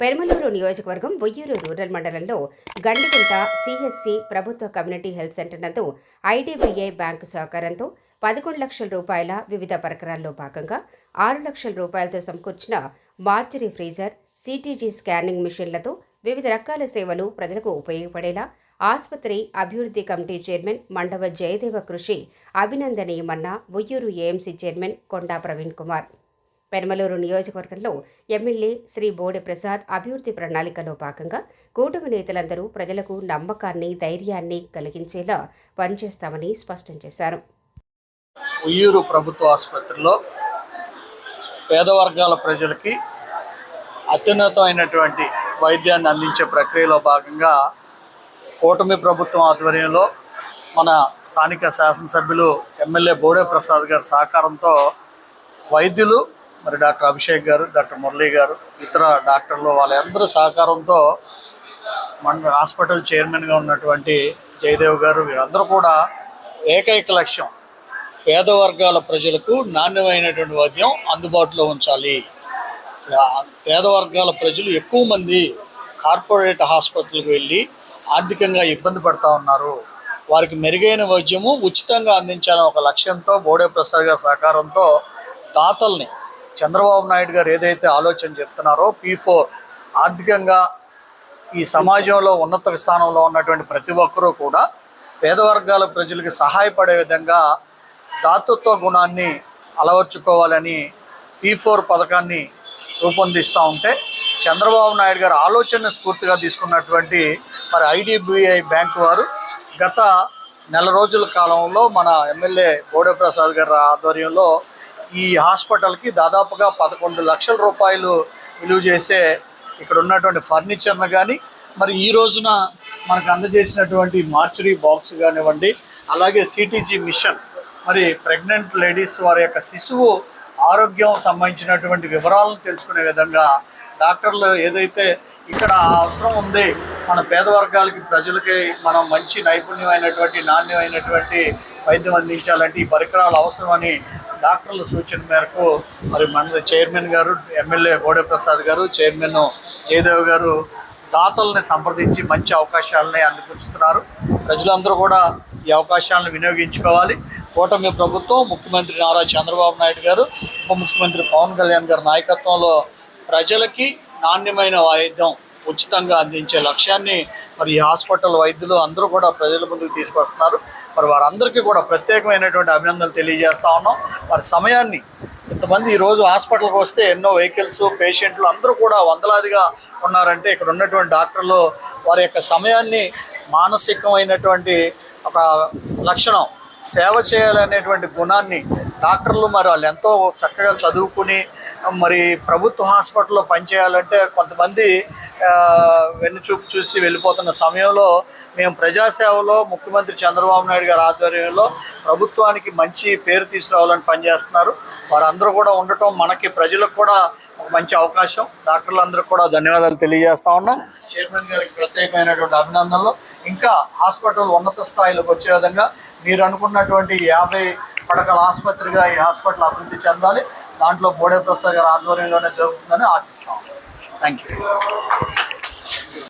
పెరమలూరు నియోజకవర్గం ఉయ్యూరు రూరల్ మండలంలో గండిగుంట సిహెచ్సి ప్రభుత్వ కమ్యూనిటీ హెల్త్ సెంటర్ నందు ఐడీబీఐ బ్యాంకు సహకారంతో 11 లక్షల రూపాయల వివిధ పరికరాల్లో భాగంగా 6 లక్షల రూపాయలతో సమకూర్చిన మార్చరీ ఫ్రీజర్, సిటీజీ స్కానింగ్ మిషన్లతో వివిధ రకాల సేవలు ప్రజలకు ఉపయోగపడేలా ఆసుపత్రి అభివృద్ధి కమిటీ చైర్మన్ మండవ జయదేవ కృషి అభినందనీయమన్న ఉయ్యూరు ఏఎంసీ చైర్మన్ కొండా ప్రవీణ్ కుమార్. పెరమలూరు నియోజకవర్గంలో ఎమ్మెల్యే శ్రీ బోడె ప్రసాద్ అభివృద్ధి ప్రణాళికలో భాగంగా కూటమి నేతలందరూ ప్రజలకు నమ్మకాన్ని, ధైర్యాన్ని కలిగించేలా పనిచేస్తామని స్పష్టం చేశారు. ఉయ్యూరు ప్రభుత్వ ఆసుపత్రిలో పేద వర్గాల ప్రజలకి అత్యున్నతమైనటువంటి వైద్యాన్ని అందించే ప్రక్రియలో భాగంగా కూటమి ప్రభుత్వం ఆధ్వర్యంలో మన స్థానిక శాసనసభ్యులు ఎమ్మెల్యే బోడే ప్రసాద్ గారి సహకారంతో వైద్యులు మరి డాక్టర్ అభిషేక్ గారు, డాక్టర్ మురళీ గారు, ఇతర డాక్టర్లు వాళ్ళందరూ సహకారంతో మన హాస్పిటల్ చైర్మన్గా ఉన్నటువంటి జయదేవ్ గారు వీరందరూ కూడా ఏకైక లక్ష్యం పేద వర్గాల ప్రజలకు నాణ్యమైనటువంటి వైద్యం అందుబాటులో ఉంచాలి. పేద వర్గాల ప్రజలు ఎక్కువ మంది కార్పొరేట్ హాస్పిటల్కి వెళ్ళి ఆర్థికంగా ఇబ్బంది పడుతూ ఉన్నారు. వారికి మెరుగైన వైద్యము ఉచితంగా అందించాలని ఒక లక్ష్యంతో బోడే ప్రసాద్ గారి సహకారంతో దాతల్ని చంద్రబాబు నాయుడు గారు ఏదైతే ఆలోచన చెప్తున్నారో P4 ఆర్థికంగా ఈ సమాజంలో ఉన్నత స్థానంలో ఉన్నటువంటి ప్రతి ఒక్కరూ కూడా పేద వర్గాల ప్రజలకు సహాయపడే విధంగా దాతృత్వ గుణాన్ని అలవర్చుకోవాలని P4 పథకాన్ని రూపొందిస్తూ ఉంటే చంద్రబాబు నాయుడు గారు ఆలోచన స్ఫూర్తిగా తీసుకున్నటువంటి మరి ఐడిబిఐ బ్యాంకు వారు గత నెల రోజుల కాలంలో మన ఎమ్మెల్యే బోడే ప్రసాద్ గారి ఆధ్వర్యంలో ఈ హాస్పిటల్కి దాదాపుగా 11 లక్షల రూపాయలు విలువ చేసే ఇక్కడ ఉన్నటువంటి ఫర్నిచర్ను కానీ మరి ఈ రోజున మనకు అందజేసినటువంటి మార్చరీ బాక్స్ కానివ్వండి, అలాగే సిటీజీ మిషన్, మరి ప్రెగ్నెంట్ లేడీస్ వారి యొక్క శిశువు ఆరోగ్యం సంబంధించినటువంటి వివరాలను తెలుసుకునే విధంగా డాక్టర్లు ఏదైతే ఇక్కడ అవసరం ఉంది మన పేద వర్గాలకి ప్రజలకి మనం మంచి నైపుణ్యమైనటువంటి నాణ్యమైనటువంటి వైద్యం అందించాలంటే ఈ పరికరాలు అవసరమని డాక్టర్ల సూచన మేరకు మరి మన చైర్మన్ గారు ఎమ్మెల్యే బోడే ప్రసాద్ గారు, చైర్మన్ జయదేవ్ గారు దాతల్ని సంప్రదించి మంచి అవకాశాలని అందిపుచ్చుతున్నారు. ప్రజలందరూ కూడా ఈ అవకాశాలను వినియోగించుకోవాలి. కూటమి ప్రభుత్వం, ముఖ్యమంత్రి నారా చంద్రబాబు నాయుడు గారు, ఉప ముఖ్యమంత్రి పవన్ కళ్యాణ్ గారి నాయకత్వంలో ప్రజలకి నాణ్యమైన వైద్యం ఉచితంగా అందించే లక్ష్యాన్ని మరి ఈ హాస్పిటల్ వైద్యులు అందరూ కూడా ప్రజల ముందుకు తీసుకొస్తున్నారు. మరి వారందరికీ కూడా ప్రత్యేకమైనటువంటి అభినందనలు తెలియజేస్తా ఉన్నాం. వారి సమయాన్ని ఇంతమంది ఈరోజు హాస్పిటల్కి వస్తే ఎన్నో వెహికల్స్, పేషెంట్లు అందరూ కూడా వందలాదిగా ఉన్నారంటే ఇక్కడ ఉన్నటువంటి డాక్టర్లు వారి యొక్క సమయాన్ని మానసికమైనటువంటి ఒక లక్షణం సేవ చేయాలనేటువంటి గుణాన్ని డాక్టర్లు మరి వాళ్ళు ఎంతో చక్కగా చదువుకుని మరి ప్రభుత్వ హాస్పిటల్లో పనిచేయాలంటే కొంతమంది వెన్నుచూపు చూసి వెళ్ళిపోతున్న సమయంలో మేము ప్రజాసేవలో ముఖ్యమంత్రి చంద్రబాబు నాయుడు గారి ఆధ్వర్యంలో ప్రభుత్వానికి మంచి పేరు తీసుకురావాలని పనిచేస్తున్నారు. వారందరూ కూడా ఉండటం మనకి ప్రజలకు కూడా ఒక మంచి అవకాశం. డాక్టర్లందరూ కూడా ధన్యవాదాలు తెలియజేస్తా ఉన్నాం. చైర్మన్ గారికి ప్రత్యేకమైనటువంటి అభినందనలు. ఇంకా హాస్పిటల్ ఉన్నత స్థాయిలోకి వచ్చే విధంగా మీరు అనుకున్నటువంటి 50 పడకల ఆసుపత్రిగా ఈ హాస్పిటల్ అభివృద్ధి చెందాలి. దాంట్లో బోడే ప్రసాద్ గారి ఆధ్వర్యంలోనే జరుగుతుందని ఆశిస్తాం. Thank you.